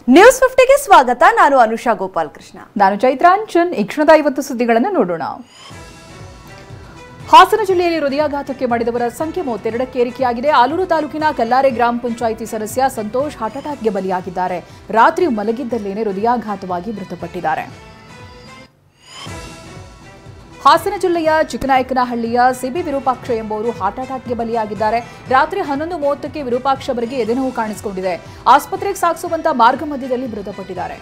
News 50ಗೆ ಸ್ವಾಗತ. ನಾನು ಅನುಷಾ ಗೋಪಾಲಕೃಷ್ಣ. ನಾನು ಚೈತ್ರಾಂಚನ್. ಈ ಕ್ಷಣದ 50 ಸುದ್ದಿಗಳನ್ನು ನೋಡೋಣ. ಹಾಸನ ಜಿಲ್ಲೆಯಲ್ಲಿ ಹೃದಯಾಘಾತಕ್ಕೆ ಮಡಿದವರ ಸಂಖ್ಯೆ 32ಕ್ಕೆ ಏರಿಕೆಯಾಗಿದೆ. ಆಲೂರು ತಾಲೂಕಿನ ಕಲ್ಲಾರೆ ಗ್ರಾಮ ಪಂಚಾಯಿತಿ ಸದಸ್ಯ ಸಂತೋಷ್ ಹಾರ್ಟ್ ಅಟ್ಯಾಕ್ಗೆ ಬಲಿಯಾಗಿದ್ದಾರೆ. ರಾತ್ರಿ ಮಲಗಿದ್ದಲ್ಲೇನೆ ಹೃದಯಾಘಾತವಾಗಿ ಮೃತಪಟ್ಟಿದ್ದಾರೆ. ಹಾಸನ ಜಿಲ್ಲೆಯ ಚಿಕ್ಕನಾಯಕನಹಳ್ಳಿಯ ಸಿಬಿ ವಿರೂಪಾಕ್ಷ ಎಂಬುವರು ಹಾರ್ಟ್ ಅಟ್ಯಾಕ್ಗೆ ಬಲಿಯಾಗಿದ್ದಾರೆ. ರಾತ್ರಿ 11:30ಕ್ಕೆ ವಿರೂಪಾಕ್ಷ ಅವರಿಗೆ ಎದೆನೋವು ಕಾಣಿಸಿಕೊಂಡಿದೆ. ಆಸ್ಪತ್ರೆಗೆ ಸಾಗಿಸುವಂತ ಮಾರ್ಗ ಮಧ್ಯದಲ್ಲಿ ಮೃತಪಟ್ಟಿದ್ದಾರೆ.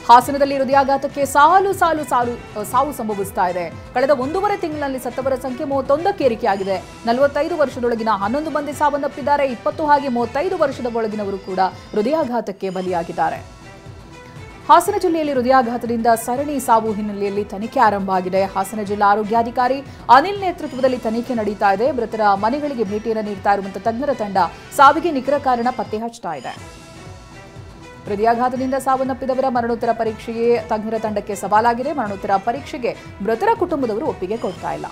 ಹಾಸನದಲ್ಲಿ ಹೃದಯಾಘಾತಕ್ಕೆ ಸಾವು ಸಂಭವಿಸ್ತಾ ಇದೆ. ಕಳೆದ 1.5 ತಿಂಗಳಲ್ಲಿ ಸತ್ತವರ ಸಂಖ್ಯೆ 31ಕ್ಕೆ ಏರಿಕೆಯಾಗಿದೆ. 45 ವರ್ಷದೊಳಗಿನ 11 ಮಂದಿ ಸಾವನ್ನಪ್ಪಿದ್ದಾರೆ. 20 ಹಾಗೆ 35 ವರ್ಷದ ಒಳಗಿನವರು ಕೂಡ ಹೃದಯಾಘಾತಕ್ಕೆ ಬಲಿಯಾಗಿದ್ದಾರೆ. ಹಾಸನ ಜಿಲ್ಲೆಯಲ್ಲಿ ಹೃದಯಾಘಾತದಿಂದ ಸರಣಿ ಸಾವು ಹಿನ್ನೆಲೆಯಲ್ಲಿ ತನಿಖೆ ಆರಂಭ ಆಗಿದೆ. ಹಾಸನ ಜಿಲ್ಲಾ ಆರೋಗ್ಯಾಧಿಕಾರಿ ಅನಿಲ್ ನೇತೃತ್ವದಲ್ಲಿ ತನಿಖೆ ನಡೀತಾ ಇದೆ. ಮೃತರ ಮನೆಗಳಿಗೆ ಭೇಟಿಯನ್ನು ನೀಡ್ತಾ ಇರುವಂತಹ ತಜ್ಞರ ತಂಡ ಸಾವಿಗೆ ನಿಖರ ಕಾರಣ ಪತ್ತೆ ಹಚ್ಚುತ್ತಾ ಇದೆ. ಹೃದಯಾಘಾತದಿಂದ ಸಾವನ್ನಪ್ಪಿದವರ ಮರಣೋತ್ತರ ಪರೀಕ್ಷೆಗೆ ತಜ್ಞರ ತಂಡಕ್ಕೆ ಸವಾಲಾಗಿದೆ. ಮರಣೋತ್ತರ ಪರೀಕ್ಷೆಗೆ ಮೃತರ ಕುಟುಂಬದವರು ಒಪ್ಪಿಗೆ ಕೊಡ್ತಾ ಇಲ್ಲ.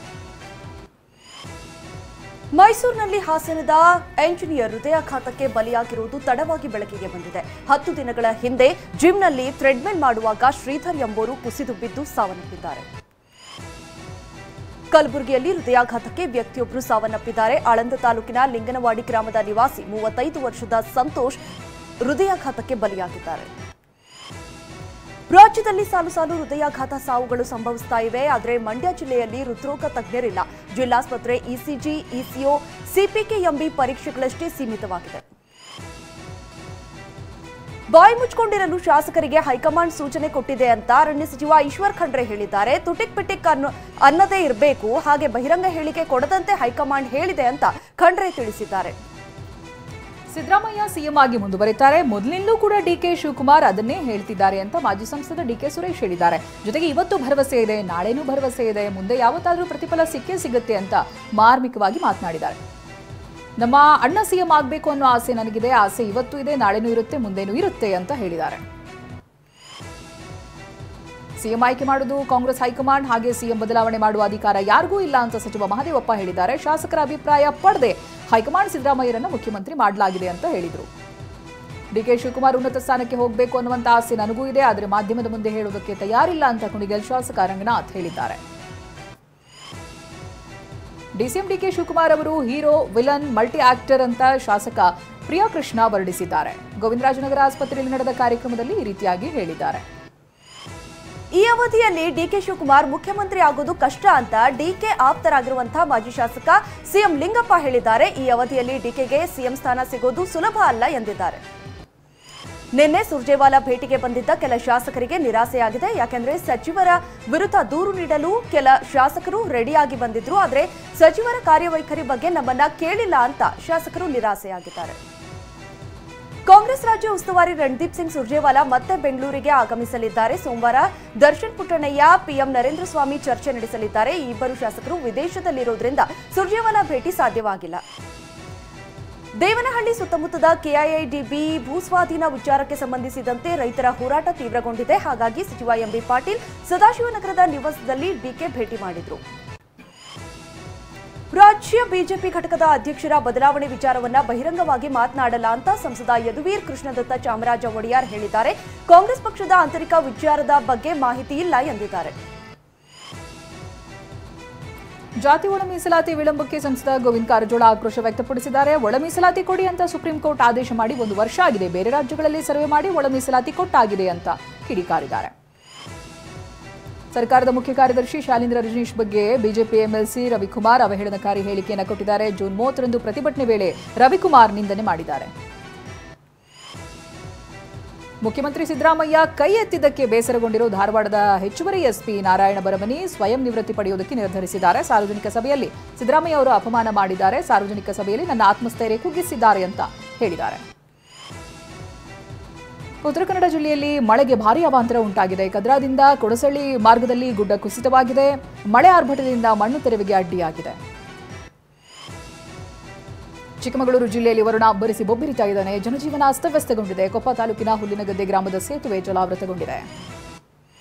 ಮೈಸೂರಿನಲ್ಲಿ ಹಾಸನದ ಎಂಜಿನಿಯರ್ ಹೃದಯಾಘಾತಕ್ಕೆ ಬಲಿಯಾಗಿರುವುದು ತಡವಾಗಿ ಬೆಳಕಿಗೆ ಬಂದಿದೆ. 10 ದಿನಗಳ ಹಿಂದೆ ಜಿಮ್ನಲ್ಲಿ ಥ್ರೆಡ್ಮಿಲ್ ಮಾಡುವಾಗ ಶ್ರೀಧರ್ ಎಂಬುವರು ಕುಸಿದು ಬಿದ್ದು ಸಾವನ್ನಪ್ಪಿದ್ದಾರೆ. ಕಲಬುರಗಿಯಲ್ಲಿ ಹೃದಯಾಘಾತಕ್ಕೆ ವ್ಯಕ್ತಿಯೊಬ್ಬರು ಸಾವನ್ನಪ್ಪಿದ್ದಾರೆ. ಆಳಂದ ತಾಲೂಕಿನ ಲಿಂಗನವಾಡಿ ಗ್ರಾಮದ ನಿವಾಸಿ 35 ವರ್ಷದ ಸಂತೋಷ್ ಹೃದಯಾಘಾತಕ್ಕೆ ಬಲಿಯಾಗಿದ್ದಾರೆ. ರಾಜ್ಯದಲ್ಲಿ ಸಾಲು ಹೃದಯಾಘಾತ ಸಾವುಗಳು ಸಂಭವಿಸ್ತಾ ಇವೆ. ಆದರೆ ಮಂಡ್ಯ ಜಿಲ್ಲೆಯಲ್ಲಿ ಹೃದ್ರೋಗ ತಜ್ಞರಿಲ್ಲ. ಜಿಲ್ಲಾಸ್ಪತ್ರೆ ಇಸಿಜಿ, ಇಸಿಒ, ಸಿಪಿಕೆಎಂಬಿ ಪರೀಕ್ಷೆಗಳಷ್ಟೇ ಸೀಮಿತವಾಗಿದೆ. ಬಾಯಿ ಮುಚ್ಕೊಂಡಿರಲು ಶಾಸಕರಿಗೆ ಹೈಕಮಾಂಡ್ ಸೂಚನೆ ಕೊಟ್ಟಿದೆ ಅಂತ ಅರಣ್ಯ ಸಚಿವ ಈಶ್ವರ್ ಖಂಡ್ರೆ ಹೇಳಿದ್ದಾರೆ. ತುಟಿಕ್ ಪಿಟಿಕ್ ಅನ್ನದೇ ಇರಬೇಕು, ಹಾಗೆ ಬಹಿರಂಗ ಹೇಳಿಕೆ ಕೊಡದಂತೆ ಹೈಕಮಾಂಡ್ ಹೇಳಿದೆ ಅಂತ ಖಂಡ್ರೆ ತಿಳಿಸಿದ್ದಾರೆ. ಸಿದ್ದರಾಮಯ್ಯ ಸಿಎಂ ಆಗಿ ಮುಂದುವರಿತಾರೆ. ಮೊದಲಿಂದಲೂ ಕೂಡ ಡಿಕೆ ಶಿವಕುಮಾರ್ ಅದನ್ನೇ ಹೇಳ್ತಿದ್ದಾರೆ ಅಂತ ಮಾಜಿ ಸಂಸದ ಡಿಕೆ ಸುರೇಶ್ ಹೇಳಿದ್ದಾರೆ. ಜೊತೆಗೆ ಇವತ್ತು ಭರವಸೆ ಇದೆ, ನಾಳೆನೂ ಭರವಸೆ ಇದೆ, ಮುಂದೆ ಯಾವತ್ತಾದ್ರೂ ಪ್ರತಿಫಲ ಸಿಕ್ಕೇ ಸಿಗುತ್ತೆ ಅಂತ ಮಾರ್ಮಿಕವಾಗಿ ಮಾತನಾಡಿದ್ದಾರೆ. ನಮ್ಮ ಅಣ್ಣ ಸಿಎಂ ಆಗಬೇಕು ಅನ್ನೋ ಆಸೆ ನನಗಿದೆ. ಆಸೆ ಇವತ್ತು ಇದೆ, ನಾಳೆನೂ ಇರುತ್ತೆ, ಮುಂದೇನೂ ಇರುತ್ತೆ ಅಂತ ಹೇಳಿದ್ದಾರೆ. ಸಿಎಂ ಆಯ್ಕೆ ಮಾಡುವುದು ಕಾಂಗ್ರೆಸ್ ಹೈಕಮಾಂಡ್, ಹಾಗೆ ಸಿಎಂ ಬದಲಾವಣೆ ಮಾಡುವ ಅಧಿಕಾರ ಯಾರಿಗೂ ಇಲ್ಲ ಅಂತ ಸಚಿವ ಮಹದೇವಪ್ಪ ಹೇಳಿದ್ದಾರೆ. ಶಾಸಕರ ಅಭಿಪ್ರಾಯ ಪಡೆದೇ ಹೈಕಮಾಂಡ್ ಸಿದ್ದರಾಮಯ್ಯರನ್ನ ಮುಖ್ಯಮಂತ್ರಿ ಮಾಡಲಾಗಿದೆ ಅಂತ ಹೇಳಿದರು. ಡಿಕೆ ಶಿವಕುಮಾರ್ ಉನ್ನತ ಸ್ಥಾನಕ್ಕೆ ಹೋಗಬೇಕು ಅನ್ನುವಂತ ಆಸೆ ನನಗೂ ಇದೆ, ಆದರೆ ಮಾಧ್ಯಮದ ಮುಂದೆ ಹೇಳುವುದಕ್ಕೆ ತಯಾರಿಲ್ಲ ಅಂತ ಕುಣಿಗಲ್ ಶಾಸಕ ರಂಗನಾಥ್ ಹೇಳಿದ್ದಾರೆ. ಡಿಸಿಎಂ ಡಿಕೆ ಶಿವಕುಮಾರ್ ಅವರು ಹೀರೋ, ವಿಲನ್, ಮಲ್ಟಿ ಆಕ್ಟರ್ ಅಂತ ಶಾಸಕ ಪ್ರಿಯಾಕೃಷ್ಣ ವರ್ಣಿಸಿದ್ದಾರೆ. ಗೋವಿಂದರಾಜನಗರ ಆಸ್ಪತ್ರೆಯಲ್ಲಿ ನಡೆದ ಕಾರ್ಯಕ್ರಮದಲ್ಲಿ ಈ ರೀತಿಯಾಗಿ ಹೇಳಿದ್ದಾರೆ. ಈ ಅವಧಿಯಲ್ಲಿ ಡಿಕೆ ಶಿವಕುಮಾರ್ ಮುಖ್ಯಮಂತ್ರಿ ಆಗೋದು ಕಷ್ಟ ಅಂತ ಡಿಕೆ ಆಪ್ತರಾಗಿರುವಂತಹ ಮಾಜಿ ಶಾಸಕ ಸಿಎಂ ಲಿಂಗಪ್ಪ ಹೇಳಿದ್ದಾರೆ. ಈ ಅವಧಿಯಲ್ಲಿ ಡಿಕೆಗೆ ಸಿಎಂ ಸ್ಥಾನ ಸಿಗೋದು ಸುಲಭ ಅಲ್ಲ ಎಂದಿದ್ದಾರೆ. ನಿನ್ನೆ ಸುರ್ಜೇವಾಲಾ ಭೇಟಿಗೆ ಬಂದಿದ್ದ ಕೆಲ ಶಾಸಕರಿಗೆ ನಿರಾಸೆಯಾಗಿದೆ. ಯಾಕೆಂದ್ರೆ ಸಚಿವರ ವಿರುದ್ಧ ದೂರು ನೀಡಲು ಕೆಲ ಶಾಸಕರು ರೆಡಿಯಾಗಿ ಬಂದಿದ್ರು, ಆದರೆ ಸಚಿವರ ಕಾರ್ಯವೈಖರಿ ಬಗ್ಗೆ ನಮ್ಮನ್ನ ಕೇಳಿಲ್ಲ ಅಂತ ಶಾಸಕರು ನಿರಾಸೆಯಾಗಿದ್ದಾರೆ. ಕಾಂಗ್ರೆಸ್ ರಾಜ್ಯ ಉಸ್ತುವಾರಿ ರಣದೀಪ್ ಸಿಂಗ್ ಸುರ್ಜೇವಾಲಾ ಮತ್ತೆ ಬೆಂಗಳೂರಿಗೆ ಆಗಮಿಸಲಿದ್ದಾರೆ. ಸೋಮವಾರ ದರ್ಶನ್ ಪುಟ್ಟಣ್ಣಯ್ಯ, ಪಿಎಂ ನರೇಂದ್ರ ಸ್ವಾಮಿ ಚರ್ಚೆ ನಡೆಸಲಿದ್ದಾರೆ. ಈ ಇಬ್ಬರು ಶಾಸಕರು ವಿದೇಶದಲ್ಲಿರೋದ್ರಿಂದ ಸುರ್ಜೇವಾಲಾ ಭೇಟಿ ಸಾಧ್ಯವಾಗಿಲ್ಲ. ದೇವನಹಳ್ಳಿ ಸುತ್ತಮುತ್ತದ ಕೆಐಐಡಿಬಿ ಭೂಸ್ವಾಧೀನ ವಿಚಾರಕ್ಕೆ ಸಂಬಂಧಿಸಿದಂತೆ ರೈತರ ಹೋರಾಟ ತೀವ್ರಗೊಂಡಿದೆ. ಹಾಗಾಗಿ ಸಚಿವ ಎಂಬಿ ಪಾಟೀಲ್ ಸದಾಶಿವನಗರದ ನಿವಾಸದಲ್ಲಿ ಡಿಕೆ ಭೇಟಿ ಮಾಡಿದ್ರು. ರಾಜ್ಯ ಬಿಜೆಪಿ ಘಟಕದ ಅಧ್ಯಕ್ಷರ ಬದಲಾವಣೆ ವಿಚಾರವನ್ನ ಬಹಿರಂಗವಾಗಿ ಮಾತನಾಡಲ್ಲ ಅಂತ ಸಂಸದ ಯದುವೀರ್ ಕೃಷ್ಣದತ್ತ ಚಾಮರಾಜ ಒಡೆಯರ್ ಹೇಳಿದ್ದಾರೆ. ಕಾಂಗ್ರೆಸ್ ಪಕ್ಷದ ಆಂತರಿಕ ವಿಚಾರದ ಬಗ್ಗೆ ಮಾಹಿತಿ ಇಲ್ಲ ಎಂದಿದ್ದಾರೆ. ಜಾತಿ ಒಳ ಮೀಸಲಾತಿ ವಿಳಂಬಕ್ಕೆ ಸಂಸದ ಗೋವಿಂದ ಕಾರಜೋಳ ಆಕ್ರೋಶ ವ್ಯಕ್ತಪಡಿಸಿದ್ದಾರೆ. ಒಳ ಮೀಸಲಾತಿ ಕೊಡಿ ಅಂತ ಸುಪ್ರೀಂ ಕೋರ್ಟ್ ಆದೇಶ ಮಾಡಿ 1 ವರ್ಷ ಆಗಿದೆ. ಬೇರೆ ರಾಜ್ಯಗಳಲ್ಲಿ ಸರ್ವೆ ಮಾಡಿ ಒಳ ಮೀಸಲಾತಿ ಕೊಟ್ಟಾಗಿದೆ ಅಂತ ಕಿಡಿಕಾರಿದ್ದಾರೆ. ಸರ್ಕಾರದ ಮುಖ್ಯ ಕಾರ್ಯದರ್ಶಿ ಶಾಲೀಂದ್ರ ರಜನೀಶ್ ಬಗ್ಗೆ ಬಿಜೆಪಿ ಎಂಎಲ್ಸಿ ರವಿಕುಮಾರ್ ಅವಹೇಳನಕಾರಿ ಹೇಳಿಕೆಯನ್ನು ಕೊಟ್ಟಿದ್ದಾರೆ. ಜೂನ್ 30ರಂದು ಪ್ರತಿಭಟನೆ ವೇಳೆ ರವಿಕುಮಾರ್ ನಿಂದನೆ ಮಾಡಿದ್ದಾರೆ. ಮುಖ್ಯಮಂತ್ರಿ ಸಿದ್ದರಾಮಯ್ಯ ಕೈ ಎತ್ತಿದ್ದಕ್ಕೆ ಬೇಸರಗೊಂಡಿರೋ ಧಾರವಾಡದ ಹೆಚ್ಚುವರಿ ಎಸ್ಪಿ ನಾರಾಯಣ ಬರಮನಿ ಸ್ವಯಂ ನಿವೃತ್ತಿ ಪಡೆಯುವುದಕ್ಕೆ ನಿರ್ಧರಿಸಿದ್ದಾರೆ. ಸಾರ್ವಜನಿಕ ಸಭೆಯಲ್ಲಿ ಸಿದ್ದರಾಮಯ್ಯ ಅವರು ಅಪಮಾನ ಮಾಡಿದ್ದಾರೆ. ಸಾರ್ವಜನಿಕ ಸಭೆಯಲ್ಲಿ ನನ್ನ ಆತ್ಮಸ್ಥೈರ್ಯ ಕುಗ್ಗಿಸಿದ್ದಾರೆ ಅಂತ ಹೇಳಿದ್ದಾರೆ. ಉತ್ತರ ಕನ್ನಡ ಜಿಲ್ಲೆಯಲ್ಲಿ ಮಳೆಗೆ ಭಾರೀ ಅವಾಂತರ ಉಂಟಾಗಿದೆ. ಕದ್ರಾದಿಂದ ಕೊಡಸಳ್ಳಿ ಮಾರ್ಗದಲ್ಲಿ ಗುಡ್ಡ ಕುಸಿತವಾಗಿದೆ. ಮಳೆ ಆರ್ಭಟದಿಂದ ಮಣ್ಣು ತೆರವಿಗೆ ಅಡ್ಡಿಯಾಗಿದೆ. ಚಿಕ್ಕಮಗಳೂರು ಜಿಲ್ಲೆಯಲ್ಲಿ ವರುಣ ಅಬ್ಬರಿಸಿ ಬೊಬ್ಬಿರಿತಾ ಇದ್ದಾನೆ. ಜನಜೀವನ ಅಸ್ತವ್ಯಸ್ತಗೊಂಡಿದೆ. ಕೊಪ್ಪ ತಾಲೂಕಿನ ಹುಲ್ಲಿನಗದ್ದೆ ಗ್ರಾಮದ ಸೇತುವೆ ಜಲಾವೃತಗೊಂಡಿದೆ.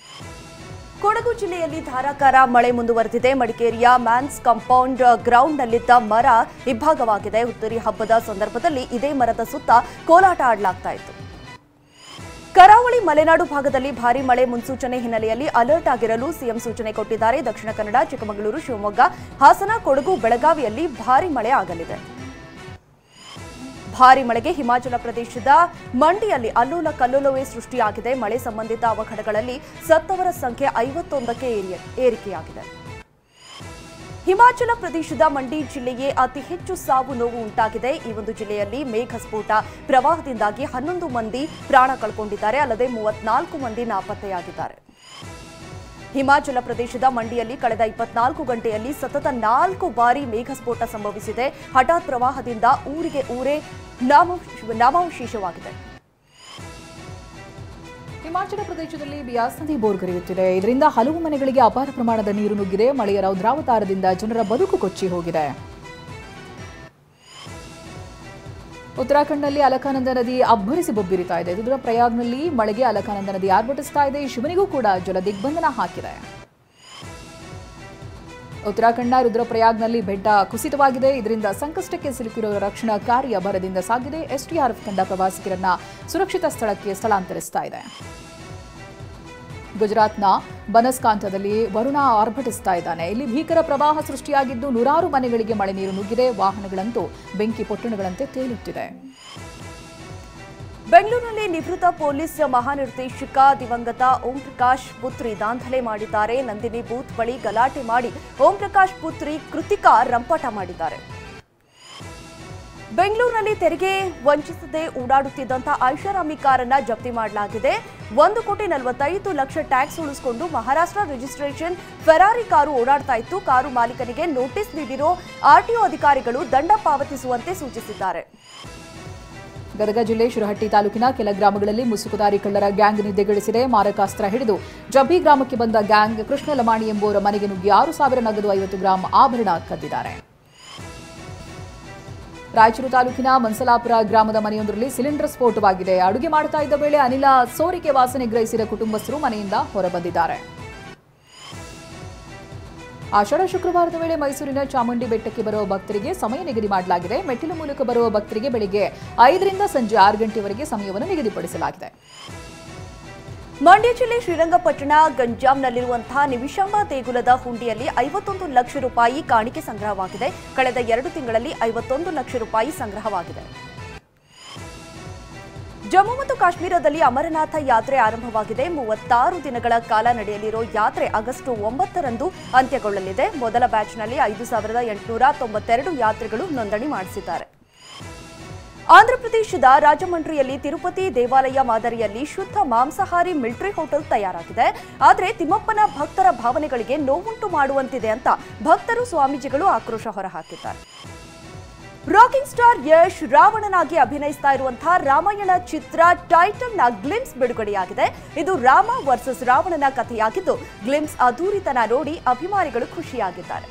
ಕೊಡಗು ಜಿಲ್ಲೆಯಲ್ಲಿ ಧಾರಾಕಾರ ಮಳೆ ಮುಂದುವರೆದಿದೆ. ಮಡಿಕೇರಿಯ ಮ್ಯಾನ್ಸ್ ಕಾಂಪೌಂಡ್ ಗ್ರೌಂಡ್ನಲ್ಲಿದ್ದ ಮರ ಇಬ್ಬಾಗವಾಗಿದೆ. ಹುತ್ತರಿ ಹಬ್ಬದ ಸಂದರ್ಭದಲ್ಲಿ ಇದೇ ಮರದ ಸುತ್ತ ಕೋಲಾಟ ಆಡಲಾಗ್ತಾ ಇತ್ತು. ಕರಾವಳಿ ಮಲೆನಾಡು ಭಾಗದಲ್ಲಿ ಭಾರೀ ಮಳೆ ಮುನ್ಸೂಚನೆ ಹಿನ್ನೆಲೆಯಲ್ಲಿ ಅಲರ್ಟ್ ಆಗಿರಲು ಸಿಎಂ ಸೂಚನೆ ಕೊಟ್ಟಿದ್ದಾರೆ. ದಕ್ಷಿಣ ಕನ್ನಡ, ಚಿಕ್ಕಮಗಳೂರು, ಶಿವಮೊಗ್ಗ, ಹಾಸನ, ಕೊಡಗು, ಬೆಳಗಾವಿಯಲ್ಲಿ ಭಾರೀ ಮಳೆ ಆಗಲಿದೆ. ಭಾರೀ ಮಳೆಗೆ ಹಿಮಾಚಲ ಪ್ರದೇಶದ ಮಂಡಿಯಲ್ಲಿ ಅಲ್ಲೋಲ ಕಲ್ಲೋಲವೇ ಸೃಷ್ಟಿಯಾಗಿದೆ. ಮಳೆ ಸಂಬಂಧಿತ ಅವಘಡಗಳಲ್ಲಿ ಸತ್ತವರ ಸಂಖ್ಯೆ 51ಕ್ಕೆ ಏರಿಕೆಯಾಗಿದೆ. ಹಿಮಾಚಲ ಪ್ರದೇಶದ ಮಂಡಿ ಜಿಲ್ಲೆಯೇ ಅತಿ ಹೆಚ್ಚು ಸಾವು ನೋವು ಉಂಟಾಗಿದೆ. ಈ ಒಂದು ಜಿಲ್ಲೆಯಲ್ಲಿ ಮೇಘಸ್ಫೋಟ ಪ್ರವಾಹದಿಂದಾಗಿ 11 ಮಂದಿ ಪ್ರಾಣ ಕಳ್ಕೊಂಡಿದ್ದಾರೆ. ಅಲ್ಲದೆ 34 ಮಂದಿ ನಾಪತ್ತೆಯಾಗಿದ್ದಾರೆ. ಹಿಮಾಚಲ ಪ್ರದೇಶದ ಮಂಡಿಯಲ್ಲಿ ಕಳೆದ 24 ಗಂಟೆಯಲ್ಲಿ ಸತತ 4 ಬಾರಿ ಮೇಘಸ್ಫೋಟ ಸಂಭವಿಸಿದೆ. ಹಠಾತ್ ಪ್ರವಾಹದಿಂದ ಊರಿಗೆ ಊರೇ ನಾಮಾವಶೇಷವಾಗಿದೆ. ಹಿಮಾಚಲ ಪ್ರದೇಶದಲ್ಲಿ ಬಿಯಾಸ್ ನದಿ ಬೋರ್ಗರೆಯುತ್ತಿದೆ. ಇದರಿಂದ ಹಲವು ಮನೆಗಳಿಗೆ ಅಪಾರ ಪ್ರಮಾಣದ ನೀರು ನುಗ್ಗಿದೆ. ಮಳೆಯ ರೌದ್ರಾವತಾರದಿಂದ ಜನರ ಬದುಕು ಕೊಚ್ಚಿ ಹೋಗಿದೆ. ಉತ್ತರಾಖಂಡ್ನಲ್ಲಿ ಅಲಕಾನಂದ ನದಿ ಅಬ್ಬರಿಸಿ ಬೊಬ್ಬಿರಿತಾ ಇದೆ. ರುದ್ರಪ್ರಯಾಗ್ನಲ್ಲಿ ಮಳೆಗೆ ಅಲಕಾನಂದ ನದಿ ಆರ್ಭಟಿಸ್ತಾ ಇದೆ. ಶಿವನಿಗೂ ಕೂಡ ಜಲ ದಿಗ್ಬಂಧನ ಹಾಕಿದೆ. ಉತ್ತರಾಖಂಡ್ನ ರುದ್ರಪ್ರಯಾಗ್ನಲ್ಲಿ ಬೆಟ್ಟ ಕುಸಿತವಾಗಿದೆ. ಇದರಿಂದ ಸಂಕಷ್ಟಕ್ಕೆ ಸಿಲುಕಿರುವ ರಕ್ಷಣಾ ಕಾರ್ಯ ಭರದಿಂದ ಸಾಗಿದೆ. ಎಸ್ಡಿಆರ್ಎಫ್ ತಂಡ ಪ್ರವಾಸಿಗರನ್ನ ಸುರಕ್ಷಿತ ಸ್ಥಳಕ್ಕೆ ಸ್ಥಳಾಂತರಿಸ್ತಾ ಇದೆ. ಗುಜರಾತ್ನ ಬನಸ್ಕಾಂತದಲ್ಲಿ ವರುಣ ಆರ್ಭಟಿಸ್ತಾ ಇದ್ದಾನೆ. ಇಲ್ಲಿ ಭೀಕರ ಪ್ರವಾಹ ಸೃಷ್ಟಿಯಾಗಿದ್ದು ನೂರಾರು ಮನೆಗಳಿಗೆ ಮಳೆ ನೀರು ನುಗ್ಗಿದೆ. ವಾಹನಗಳಂತೂ ಬೆಂಕಿ ಪೊಟ್ಟಣಗಳಂತೆ ತೇಲುತ್ತಿದೆ. ಬೆಂಗಳೂರಿನಲ್ಲಿ ನಿವೃತ್ತ ಪೊಲೀಸ್ ಮಹಾನಿರ್ದೇಶಕ ದಿವಂಗತ ಓಂ ಪ್ರಕಾಶ್ ಪುತ್ರಿ ದಾಂಧಲೆ ಮಾಡಿದ್ದಾರೆ. ನಂದಿನಿ ಬೂತ್ ಬಳಿ ಗಲಾಟೆ ಮಾಡಿ ಓಂ ಪ್ರಕಾಶ್ ಪುತ್ರಿ ಕೃತಿಕಾ ರಂಪಾಟ ಮಾಡಿದ್ದಾರೆ. ಬೆಂಗಳೂರಿನಲ್ಲಿ ತೆರಿಗೆ ವಂಚಿಸದೆ ಓಡಾಡುತ್ತಿದ್ದಂಥ ಐಷಾರಾಮಿ ಕಾರನ್ನ ಜಪ್ತಿ ಮಾಡಲಾಗಿದೆ. 1,45,00,000 ಟ್ಯಾಕ್ಸ್ ಉಳಿಸಿಕೊಂಡು ಮಹಾರಾಷ್ಟ್ರ ರಿಜಿಸ್ಟ್ರೇಷನ್ ಫೆರಾರಿ ಕಾರು ಓಡಾಡ್ತಾ ಇತ್ತು. ಕಾರು ಮಾಲೀಕನಿಗೆ ನೋಟಿಸ್ ನೀಡಿರೋ ಆರ್ಟಿಒ ಅಧಿಕಾರಿಗಳು ದಂಡ ಪಾವತಿಸುವಂತೆ ಸೂಚಿಸಿದ್ದಾರೆ. ಗದಗ ಜಿಲ್ಲೆ ಶಿರಹಟ್ಟಿ ತಾಲೂಕಿನ ಕೆಲ ಗ್ರಾಮಗಳಲ್ಲಿ ಮುಸುಕುದಾರಿ ಕಳ್ಳರ ಗ್ಯಾಂಗ್ ನಿದ್ದೆಗೆಡಿಸಿದೆ. ಮಾರಕಾಸ್ತ್ರ ಹಿಡಿದು ಜಬ್ಬಿ ಗ್ರಾಮಕ್ಕೆ ಬಂದ ಗ್ಯಾಂಗ್ ಕೃಷ್ಣ ಲಮಾಣಿ ಎಂಬುವರ ಮನೆಗೆ ನುಗ್ಗಿ 6,000 ನಗದು 50 ಗ್ರಾಂ ಆಭರಣ ಕದ್ದಿದ್ದಾರೆ. ರಾಯಚೂರು ತಾಲೂಕಿನ ಮನ್ಸಲಾಪುರ ಗ್ರಾಮದ ಮನೆಯೊಂದರಲ್ಲಿ ಸಿಲಿಂಡರ್ ಸ್ಫೋಟವಾಗಿದೆ. ಅಡುಗೆ ಮಾಡ್ತಾ ಇದ್ದ ವೇಳೆ ಅನಿಲ ಸೋರಿಕೆ ವಾಸನೆ ಗ್ರಹಿಸಿದ ಕುಟುಂಬಸ್ಥರು ಮನೆಯಿಂದ ಹೊರಬಂದಿದ್ದಾರೆ. ಆಷಾಢ ಶುಕ್ರವಾರದ ವೇಳೆ ಮೈಸೂರಿನ ಚಾಮುಂಡಿ ಬೆಟ್ಟಕ್ಕೆ ಬರುವ ಭಕ್ತರಿಗೆ ಸಮಯ ನಿಗದಿ ಮಾಡಲಾಗಿದೆ. ಮೆಟ್ಟಿಲು ಮೂಲಕ ಬರುವ ಭಕ್ತರಿಗೆ ಬೆಳಿಗ್ಗೆ 5ರಿಂದ ಸಂಜೆ 6 ಗಂಟೆವರೆಗೆ ಸಮಯವನ್ನು ನಿಗದಿಪಡಿಸಲಾಗಿದೆ. ಮಂಡ್ಯ ಜಿಲ್ಲೆ ಶ್ರೀರಂಗಪಟ್ಟಣ ಗಂಜಾಂನಲ್ಲಿರುವಂತಹ ನಿಮಿಷಾಂಬ ದೇಗುಲದ ಹುಂಡಿಯಲ್ಲಿ 51 ಲಕ್ಷ ರೂಪಾಯಿ ಕಾಣಿಕೆ ಸಂಗ್ರಹವಾಗಿದೆ. ಕಳೆದ 2 ತಿಂಗಳಲ್ಲಿ 51 ಲಕ್ಷ ರೂಪಾಯಿ ಸಂಗ್ರಹವಾಗಿದೆ. ಜಮ್ಮು ಮತ್ತು ಕಾಶ್ಮೀರದಲ್ಲಿ ಅಮರನಾಥ ಯಾತ್ರೆ ಆರಂಭವಾಗಿದೆ. 36 ದಿನಗಳ ಕಾಲ ನಡೆಯಲಿರೋ ಯಾತ್ರೆ ಆಗಸ್ಟ್ 9ರಂದು ಅಂತ್ಯಗೊಳ್ಳಲಿದೆ. ಮೊದಲ ಬ್ಯಾಚ್ನಲ್ಲಿ 5,892 ಯಾತ್ರಿಗಳು ನೋಂದಣಿ ಮಾಡಿಸಿದ್ದಾರೆ. ಆಂಧ್ರಪ್ರದೇಶದ ರಾಜಮಂಡ್ರಿಯಲ್ಲಿ ತಿರುಪತಿ ದೇವಾಲಯ ಮಾದರಿಯಲ್ಲಿ ಶುದ್ಧ ಮಾಂಸಾಹಾರಿ ಮಿಲಿಟರಿ ಹೋಟೆಲ್ ತಯಾರಾಗಿದೆ. ಆದರೆ ತಿಮ್ಮಪ್ಪನ ಭಕ್ತರ ಭಾವನೆಗಳಿಗೆ ನೋವುಂಟು ಮಾಡುವಂತಿದೆ ಅಂತ ಭಕ್ತರು ಸ್ವಾಮೀಜಿಗಳು ಆಕ್ರೋಶ ಹೊರಹಾಕಿದ್ದಾರೆ. ರಾಕಿಂಗ್ ಸ್ಟಾರ್ ಯಶ್ ರಾವಣನಾಗಿ ಅಭಿನಯಿಸ್ತಾ ಇರುವಂತಹ ರಾಮಾಯಣ ಚಿತ್ರ ಟೈಟಲ್ನ ಗ್ಲಿಮ್ಸ್ ಬಿಡುಗಡೆಯಾಗಿದೆ. ಇದು ರಾಮ ವರ್ಸಸ್ ರಾವಣನ ಕಥೆಯಾಗಿದ್ದು ಗ್ಲಿಮ್ಸ್ ಅದ್ದೂರಿತನ ನೋಡಿ ಅಭಿಮಾನಿಗಳು ಖುಷಿಯಾಗಿದ್ದಾರೆ.